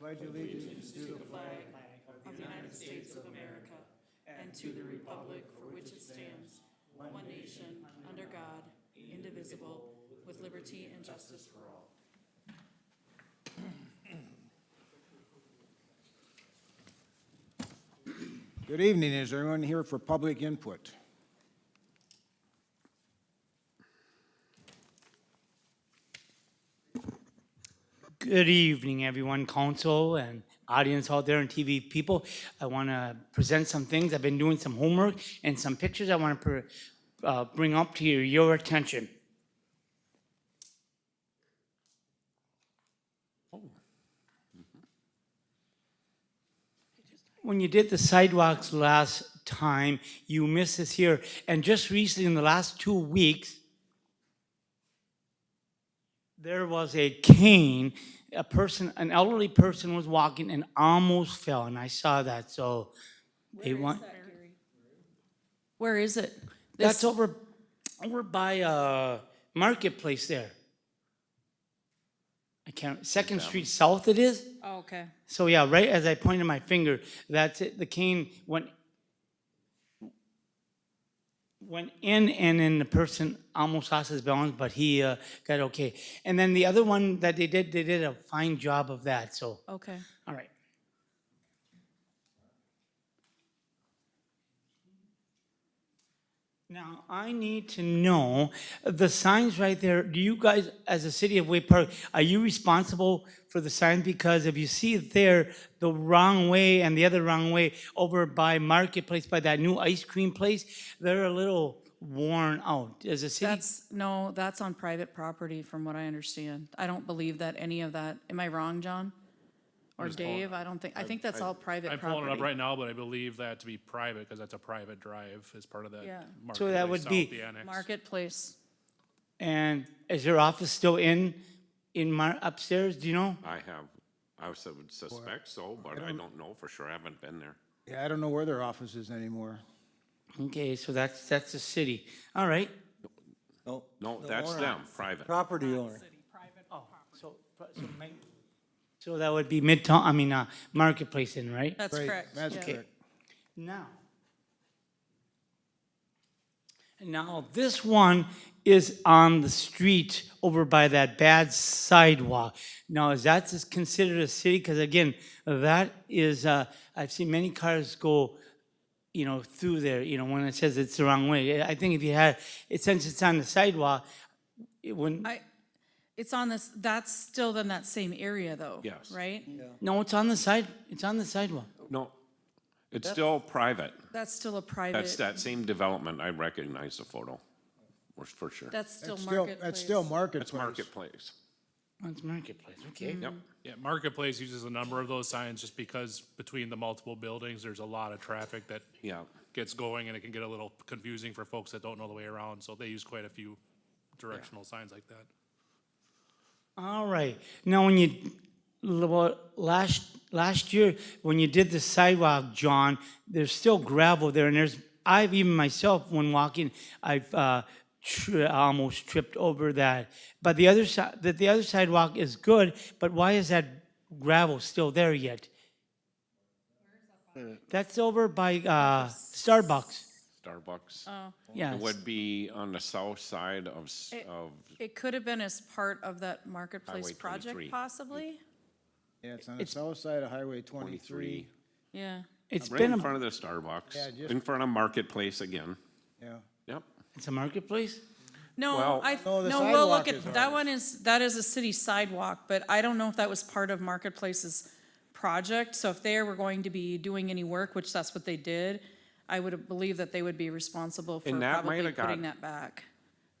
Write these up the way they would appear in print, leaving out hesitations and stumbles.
pledge allegiance to the flag of the United States of America and to the republic for which it stands, one nation, under God, indivisible, with liberty and justice for all. Good evening. Is there anyone here for public input? Good evening, everyone, council and audience out there and TV people. I want to present some things. I've been doing some homework and some pictures I want to bring up to your attention. When you did the sidewalks last time, you missed this here. And just recently, in the last 2 weeks, there was a cane, an elderly person was walking and almost fell, and I saw that, so they want. Where is it? That's over by Marketplace there. I can't, Second Street South it is? Oh, okay. So yeah, right as I pointed my finger, that's it, the cane went in, and then the person almost lost his balance, but he got okay. And then the other one that they did a fine job of that, so, Okay. all right. Now, I need to know, the signs right there, do you guys, as a city of Wake Park, are you responsible for the signs? Because if you see it there, the wrong way and the other wrong way over by Marketplace, by that new ice cream place, they're a little worn out. As a city, That's on private property from what I understand. I don't believe that any of that, am I wrong, John? Or Dave? I think that's all private I'm property. pulling it up right now, but I believe that to be private because that's a private drive as part of that. Yeah. So that would Marketplace be South, the annex. Marketplace. and is your office still in upstairs, do you know? I would suspect so, but I don't know for sure. I haven't been there. Yeah, I don't know where their office is anymore. Okay, so that's the city. All right. No, that's them, private. Property owner. So that would be Marketplace then, right? That's Right, correct. That's yeah. correct. Now this one is on the street over by that bad sidewalk. Now, is that just considered a city? Because again, that is, I've seen many cars go, through there, when it says it's the wrong way. I think if you had, since it's on the sidewalk, it wouldn't, It's on this, that's still in that same area though. Yes. Right? no, it's on the sidewalk. No, it's still private. That's still a private. That's that same development. I recognize the photo, for sure. That's still That's Marketplace. still Marketplace. That's Marketplace. Oh, it's Marketplace, okay. Yep. Yeah, Marketplace uses a number of those signs just because between the multiple buildings, there's a lot of traffic that Yeah. gets going and it can get a little confusing for folks that don't know the way around. So they use quite a few directional signs like that. All right. Now, last year, when you did the sidewalk, John, there's still gravel there, and I've even myself, when walking, I've almost tripped over that. But the other sidewalk is good, but why is that gravel still there yet? That's over by Starbucks. Starbucks. Yes. It would be on the south side of, It could have been as part of that Marketplace Highway project 23. possibly. Yeah, it's on the south side of Highway 23. 23. Yeah. It's Right been in a, front of the Starbucks, Yeah, just- in front of Marketplace again. Yeah. Yep. it's a marketplace? No, Well- No, the we'll look sidewalk is at, that ours. one that is a city sidewalk, but I don't know if that was part of Marketplace's project. So if they were going to be doing any work, which that's what they did, I would believe that they would be responsible for And that probably might have putting got- that back.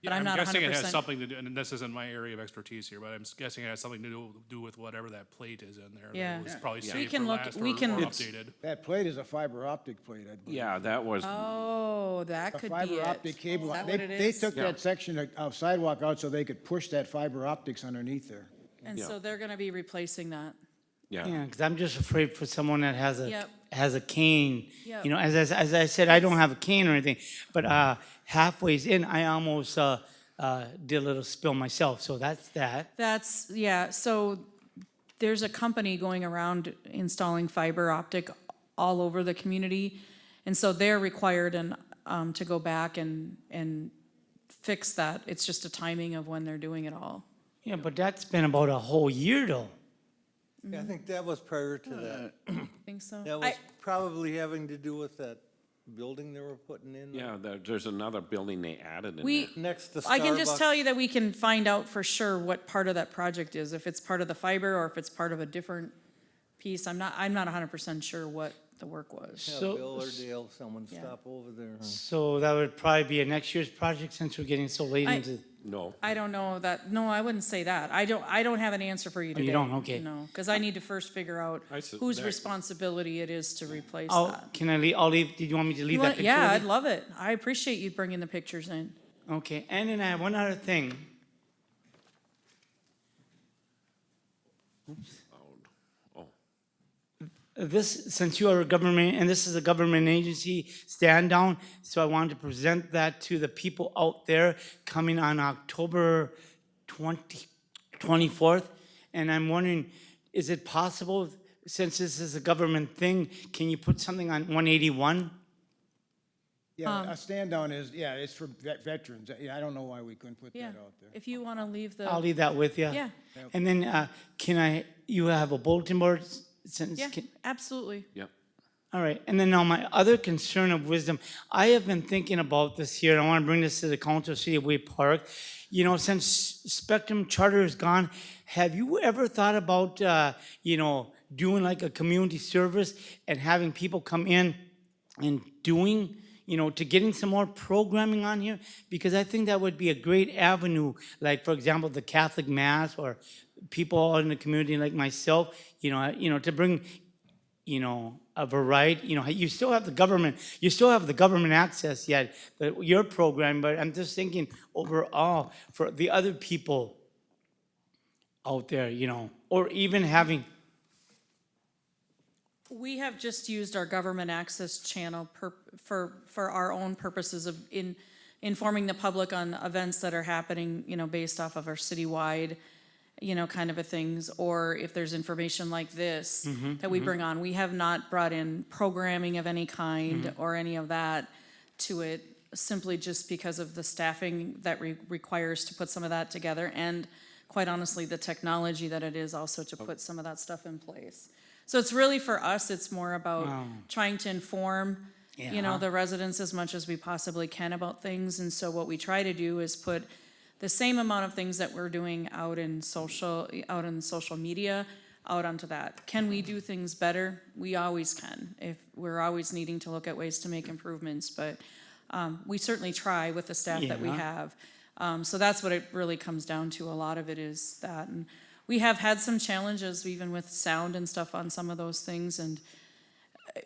Yeah, But I'm not guessing it has 100%. something to do, and this isn't my area of expertise here, but I'm guessing it has something to do with whatever that plate is in there. that Yeah. was probably We saved can for look- last we or can- updated. That plate is a fiber optic plate, I believe. Yeah, that was, Oh, that A could be fiber it. optic cable. Is that They what it they is? took Yeah. that section of sidewalk out so they could push that fiber optics underneath there. And Yeah. so they're gonna be replacing that. yeah. Yeah, because I'm just afraid for someone that has Yep. a cane. Yep. As I said, I don't have a cane or anything, but halfway in, I almost did a little spill myself. So that's that. That's, yeah, so there's a company going around installing fiber optic all over the community. And so they're required to go back and fix that. It's just a timing of when they're doing it all. Yeah, but that's been about a whole year though. Yeah, I think that was prior to that. Think so? That was probably having to do with that building they were putting in. Yeah, there's another building they added in We, there. Next to Starbucks. I can just tell you that we can find out for sure what part of that project is, if it's part of the fiber or if it's part of a different piece. I'm not 100% sure what the work was. Yeah, So- Bill or Dale, someone Yeah. stop over there. So that would probably be a next year's project since we're getting so late I- into. No, I don't know that, no, I wouldn't say that. I don't have an answer for you you today. don't? Okay. No, because I need to first figure out I said whose that- responsibility it is to replace Oh, that. can I leave, I'll leave, did you want me to leave that picture? Yeah, with I'd you? love it. I appreciate you bringing the pictures in. Okay, and then I have one other thing. oh, This, since you are a government, and this is a government agency stand down, so I wanted to present that to the people out there coming on October 24th. And I'm wondering, is it possible, since this is a government thing, can you put something on 181? Yeah, a stand down is, yeah, it's for veterans. Yeah, I don't know why we couldn't put that Yeah, out there. if you want to leave I'll the, leave that with you. yeah, And then, you have a bulletin board since? yeah, absolutely. yep. All right, and then now my other concern of wisdom, I have been thinking about this here, and I want to bring this to the council of City of Way Park. You know, since Spectrum Charter is gone, have you ever thought about, doing like a community service and having people come in and doing, to getting some more programming on here? Because I think that would be a great avenue, like, for example, the Catholic Mass or people out in the community like myself, to bring, a variety, you still have the government access yet, your program, but I'm just thinking overall for the other people out there, or even having, We have just used our government access channel for our own purposes of informing the public on events that are happening, based off of our citywide, kind of a things, or if there's information like this that we bring on. We have not brought in programming of any kind or any of that to it, simply just because of the staffing that requires to put some of that together, and quite honestly, the technology that it is also to put some of that stuff in place. So it's really, for us, it's more about trying to inform, Yeah. the residents as much as we possibly can about things. And so what we try to do is put the same amount of things that we're doing out in social media, out onto that. Can we do things better? We always can. If we're always needing to look at ways to make improvements, but we certainly try with the staff that we Yeah. have. So that's what it really comes down to. A lot of it is that. And we have had some challenges even with sound and stuff on some of those things, and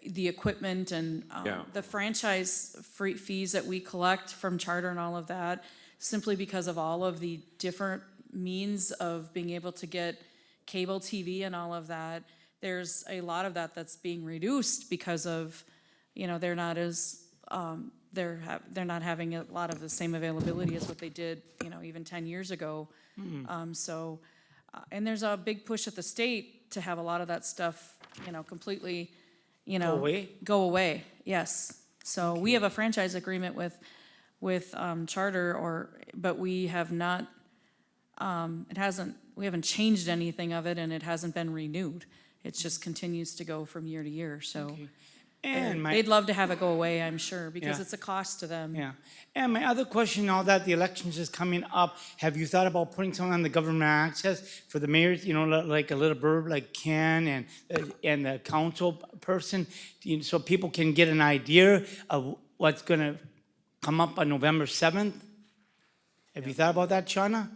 the equipment and Yeah. the franchise fees that we collect from Charter and all of that, simply because of all of the different means of being able to get cable TV and all of that. There's a lot of that that's being reduced because of, they're not as, they're not having a lot of the same availability as what they did, even 10 years ago. And there's a big push at the state to have a lot of that stuff, completely, away? Go away, yes. So we have a franchise agreement with Charter, but we have not, we haven't changed anything of it, and it hasn't been renewed. It just continues to go from year to year, so. and my. They'd love to have it go away, I'm sure, because Yeah. it's a cost to them. Yeah, and my other question, now that the elections is coming up, have you thought about putting something on the government access for the mayors, like a little bird like Ken and the council person, so people can get an idea of what's gonna come up on November 7th? Have you thought about that, Shauna?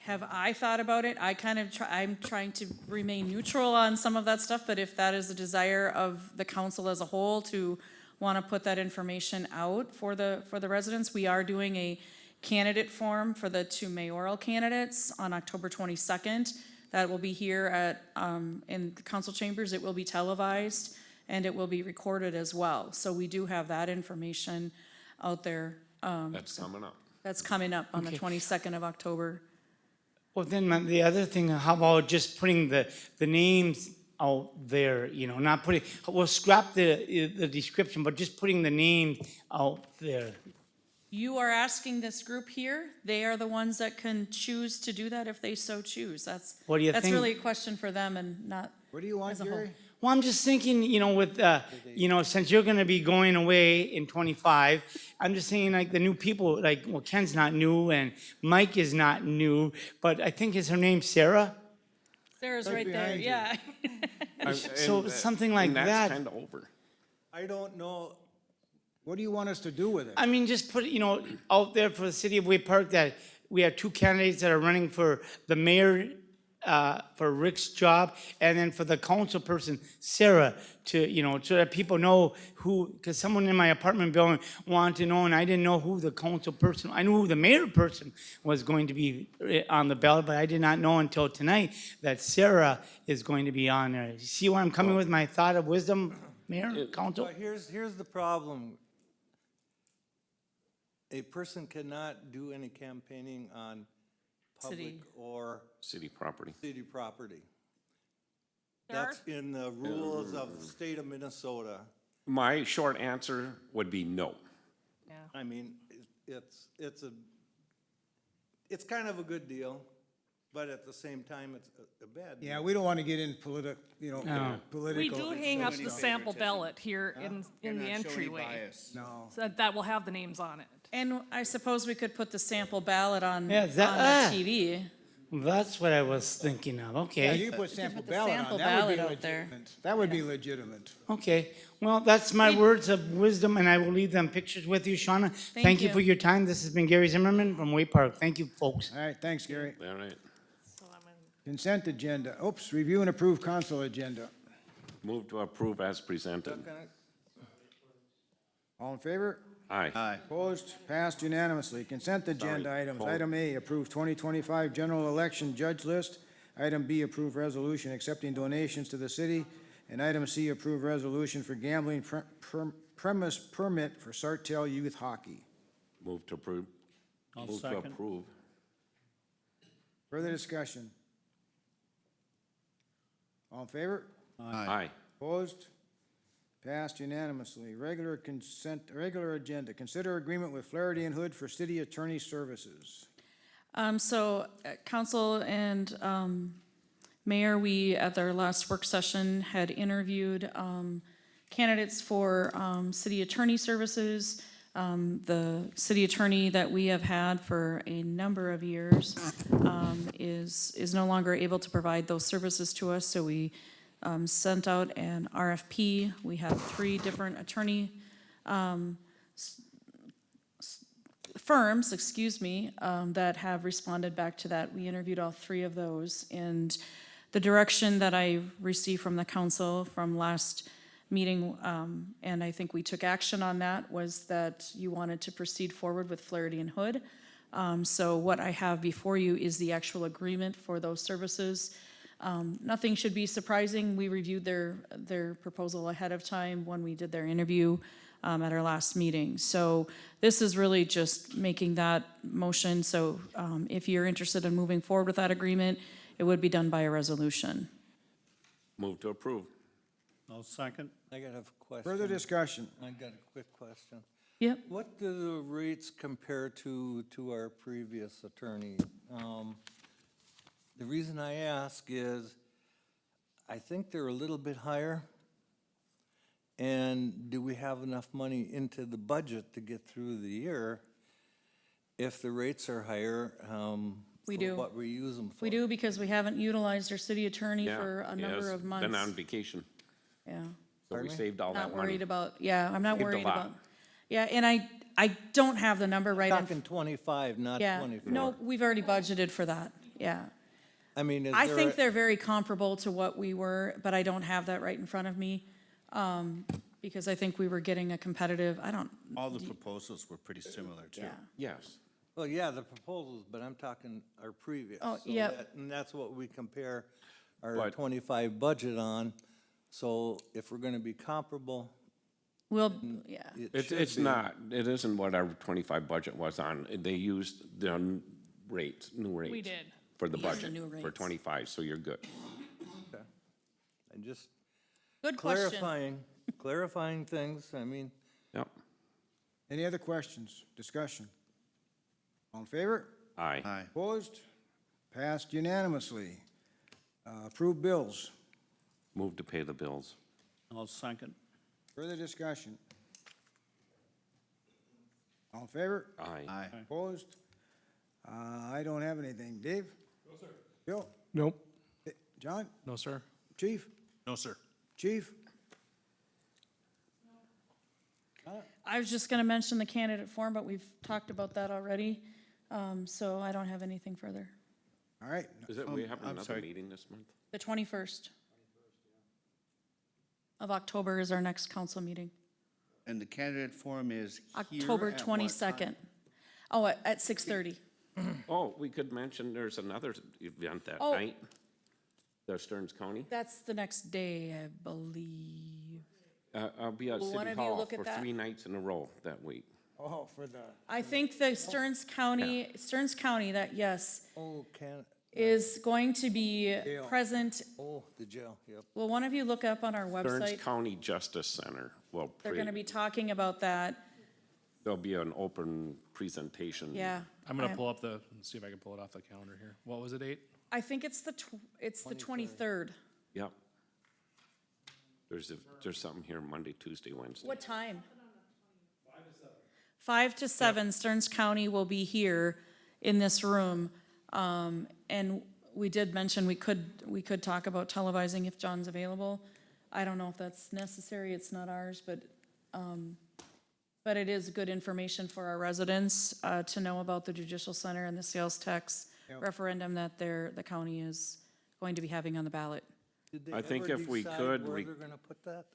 Have I thought about it? I'm trying to remain neutral on some of that stuff, but if that is the desire of the council as a whole to want to put that information out for the residents, we are doing a candidate forum for the 2 mayoral candidates on October 22nd. That will be here in the council chambers. It will be televised, and it will be recorded as well. So we do have that information out there. That's coming up. That's coming up on the 22nd of October. Well, then the other thing, how about just putting the names out there, you know, not putting, we'll scrap the description, but just putting the names out there. You are asking this group here, they are the ones that can choose to do that if they so choose. What do you That's think? really a question for them and not, What do you want, As a whole. Gary? Well, I'm just thinking, you know, with, you know, since you're gonna be going away in 25, I'm just thinking like the new people, like, well, Ken's not new and Mike is not new, but I think is her name Sarah? Sarah's Right right there, behind you. yeah. So something like that. That's kind of over. I don't know, What do you want us to do with it? I mean, just put, you know, out there for the city of Way Park that we have two candidates that are running for the mayor, for Rick's job, and then for the council person, Sarah, to, you know, so that people know who, because someone in my apartment building wanted to know, and I didn't know who the council person, I knew who the mayor person was going to be on the ballot, but I did not know until tonight that Sarah is going to be on there. You see where I'm coming with my thought of wisdom, mayor, council? but here's the problem. A person cannot do any campaigning on public City. or City property. city property. There are- That's in the rules of the state of Minnesota. My short answer would be no. I mean, it's kind of a good deal, but at the same time, it's a bad deal. Yeah, we don't want to get in political. We do hang up the sample ballot here in the entryway. No. So that will have the names on it. And I suppose we could put the sample ballot on, Yeah, on that- the TV. That's what I was thinking of, Yeah, okay. you can put sample put the ballot sample on, that would be ballot out there. legitimate. That would be legitimate. Okay, well, that's my words of wisdom, and I will leave them pictures with you, Shauna. Thank you you. for your time. This has been Gary Zimmerman from Way Park. Thank you, folks. All right, thanks, Gary. All right. Consent agenda, oops, review and approve council agenda. Move to approve as presented. All in favor? Aye. Opposed? Passed unanimously. Consent agenda items. hold. Item A, approve 2025 general election judge list. Item B, approve resolution accepting donations to the city. And item C, approve resolution for gambling premise permit for Sartell Youth Hockey. Move to approve. Move to approve. Further discussion? All in favor? Aye. Opposed? Passed unanimously. Regular agenda. Consider agreement with Flaherty and Hood for city attorney services. Council and mayor, we, at our last work session, had interviewed candidates for city attorney services. The city attorney that we have had for a number of years is no longer able to provide those services to us, so we sent out an RFP. We had 3 different attorney firms, that have responded back to that. We interviewed all 3 of those, and the direction that I received from the council from last meeting, and I think we took action on that, was that you wanted to proceed forward with Flaherty and Hood. So what I have before you is the actual agreement for those services. Nothing should be surprising. We reviewed their proposal ahead of time when we did their interview at our last meeting. So this is really just making that motion. So if you're interested in moving forward with that agreement, it would be done by a resolution. Move to approve. I'll second. I got a question. Further discussion? I got a quick question. Yep. What do the rates compare to our previous attorney? The reason I ask is, I think they're a little bit higher. And do we have enough money into the budget to get through the year if the rates are higher? We for do. what we use them for? We do, because we haven't utilized our city attorney Yeah. for a Yes, number of months. Been on vacation, Yeah, so we Pardon me? saved all that not money. worried about, yeah, I'm not Saved a worried lot. about. Yeah, and I don't have the number right in. Talking 25, not Yeah, 24. no, we've already budgeted for that, yeah. I mean, is I there think a- they're very comparable to what we were, but I don't have that right in front of me. Because I think we were getting a competitive, All the proposals were pretty similar, too. yeah. Yes. Well, yeah, the proposals, but I'm talking our previous. Oh, so yep. And that's what we compare our But- 25 budget on. So if we're gonna be comparable, We'll, yeah. It's, should it's be. not, it isn't what our 25 budget was on. They used the rates, new rates. We did. for the Use the budget, new for rates. 25, so you're good. And just Good question. clarifying things, I mean, Yep. Any other questions, discussion? All in favor? Aye. Aye. Opposed? Passed unanimously. Approved bills. Move to pay the bills. I'll second. Further discussion? All in favor? Aye. Aye. Opposed? I don't have anything. Dave? No, sir. Bill? Nope. John? No, sir? Chief? No, sir. Chief? I was just gonna mention the candidate form, but we've talked about that already, so I don't have anything further. All right. Is it, we have I'm another sorry. meeting this month? The 21st of October is our next council meeting. And the candidate forum is here October at what 22nd. time? Oh, at 6:30. Oh, we could mention there's another event that Oh. night. The Stearns County. That's the next day, I believe. I'll be at Will one City of you Hall look at for that? 3 nights in a row that week. Oh, for the, I think the Stearns County, that, yes, can, is going to be Jail. present. the jail, yep. Will one of you look up on our Stearns website? County Justice Center will, They're gonna be talking about that, there'll be an open presentation. yeah. I'm gonna pull up see if I can pull it off the calendar here. What was the date? I think it's the 23rd. Yep. There's something here Monday, Tuesday, Wednesday. What time? 5 to 7, Stearns County will be here in this room. And we did mention we could talk about televising if John's available. I don't know if that's necessary, it's not ours, but it is good information for our residents, to know about the judicial center and the sales tax referendum that the county is going to be having on the ballot. Did they I think ever if we decide could, where we- they're gonna put that?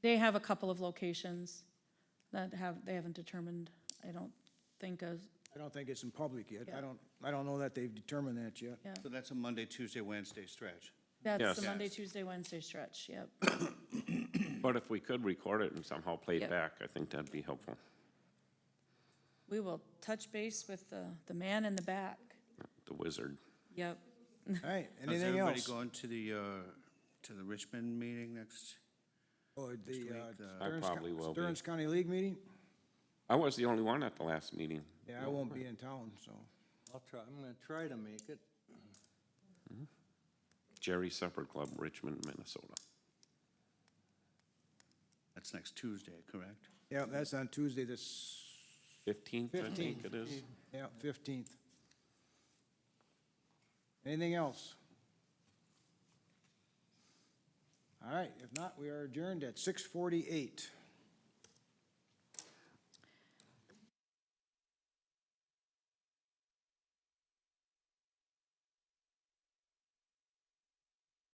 They have a couple of locations that they haven't determined, I don't think, I don't think it's in public yet. I don't know that they've determined that yet. yeah. So that's a Monday, Tuesday, Wednesday stretch. That's Yes. the Monday, Yes. Tuesday, Wednesday stretch, yep. But if we could record it and somehow play Yep. it back, I think that'd be helpful. We will touch base with the man in the back. The wizard. Yep. All right, Is anything everybody else? going to the Richmond meeting next? Oh, the week, I probably will be. Stearns County League meeting? I was the only one at the last meeting. Yeah, I won't be in town, so. I'm gonna try to make it. Jerry Supper Club, Richmond, Minnesota. That's next Tuesday, correct? Yeah, that's on Tuesday, this, 15th, I think it is. yeah, 15th. Anything else? All right, if not, we are adjourned at 6:48.